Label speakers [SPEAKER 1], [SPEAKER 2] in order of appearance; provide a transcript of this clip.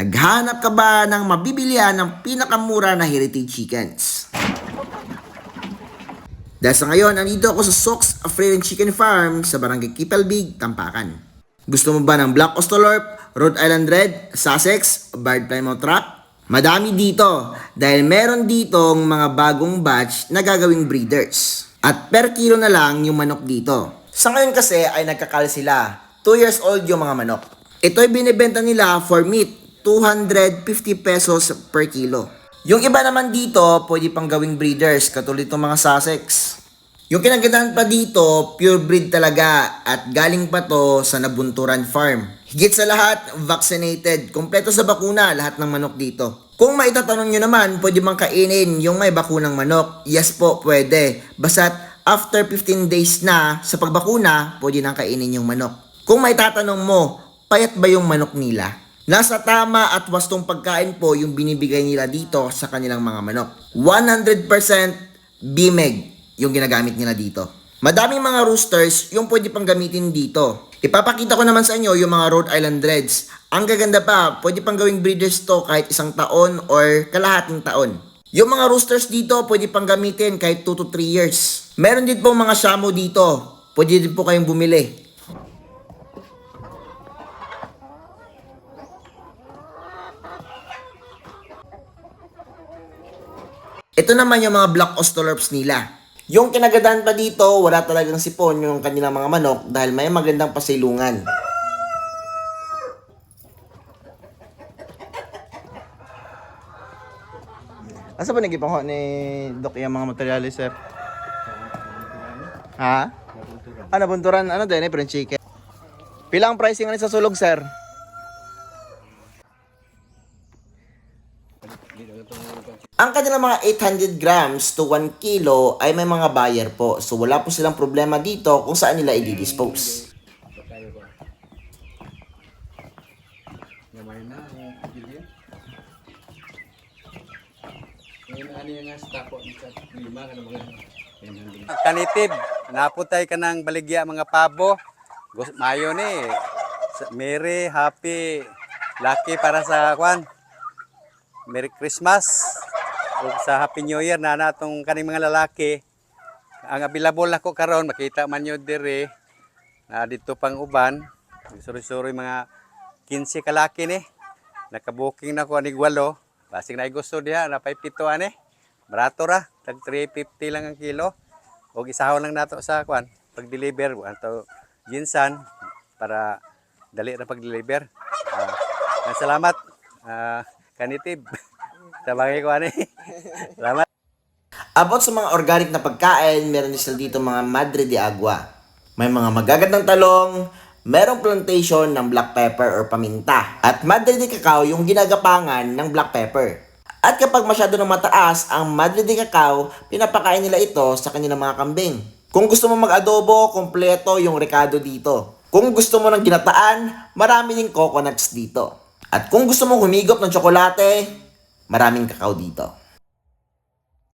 [SPEAKER 1] Naghanap ka ba ng mabibilihan ng pinakamura na heritage chickens? Dahil sa ngayon, andito ako sa Sox African Chicken Farm sa Barangay Kipalbig, Tampakan. Gusto mo ba ng Black Ostolorp, Rhode Island Red, Sussex, Barred Plymouth Rock? Madami dito dahil meron ditong mga bagong batch na gagawing breeders. At per kilo na lang yung manok dito. Sa ngayon kasi ay nagkakal sila. 2 years old yung mga manok. Ito ay binibenta nila for meat, 250 pesos per kilo. Yung iba naman dito, pwede pang gawing breeders, katulad itong mga Sussex. Yung kinagandaan pa dito, pure breed talaga at galing pa to sa Nabunturan Farm. Higit sa lahat, vaccinated, kompleto sa bakuna lahat ng manok dito. Kung maitatanong nyo naman, pwede bang kainin yung may bakunang manok? Yes po, pwede. Basta't after 15 days na sa pagbakuna, pwede nang kainin yung manok. Kung maitatanong mo, payat ba yung manok nila? Nasa tama at wastong pagkain po yung binibigay nila dito sa kanilang mga manok. 100% BMEG yung ginagamit nila dito. Madaming mga roosters yung pwede pang gamitin dito. Ipapakita ko naman sa inyo yung mga Rhode Island Reds. Ang gaganda pa, pwede pang gawing breeders to kahit 1 taon or kalahating taon. Yung mga roosters dito pwede pang gamitin kahit 2 to 3 years. Meron din po mga shamo dito. Pwede din po kayong bumili. Ito naman yung mga Black Ostolorps nila. Yung kinagandaan pa dito, wala talagang sipon yung kanilang mga manok dahil may magandang pasilungan.
[SPEAKER 2] Asa ba nagipangho ni Doc yung mga materialis, sir? Ha? Ano, bunturan? Ano din eh, French chicken? Pilang pricing ano sa sulog, sir?
[SPEAKER 1] Ang kanilang mga 800 grams to 1 kilo ay may mga buyer po. So wala po silang problema dito kung saan nila i-dispose.
[SPEAKER 3] Kanitib, naputay ka ng baligya mga pabo. Mayo ni. Merry, happy, lucky para sa kwan. Merry Christmas. O sa Happy New Year na natong kaning mga lalaki. Ang available nako karon makita man nyo dire na dito pang uban. Suri-suri mga 15 kalaki ni. Nakabuking na ko anig 8. Basig na gusto diha na 5 ani. Barato ra, tag 350 lang ang kilo. O isahon lang nato sa kwan pag-deliver ato ginsan para dali ra pag-deliver. Salamat Kanitib. Sabagay ko ani. Salamat.
[SPEAKER 1] About sa mga organic na pagkain, meron din sila dito mga Madre de Agua. May mga magagandang talong, merong plantation ng black pepper or paminta. At Madre de Cacao yung ginagapangan ng black pepper. At kapag masyado na mataas ang Madre de Cacao, pinapakain nila ito sa kanilang mga kambing. Kung gusto mo mag-adobo, kompleto yung rekado dito. Kung gusto mo ng ginataan, marami ding coconuts dito. At kung gusto mo humigop ng tsokolate, maraming kakao dito.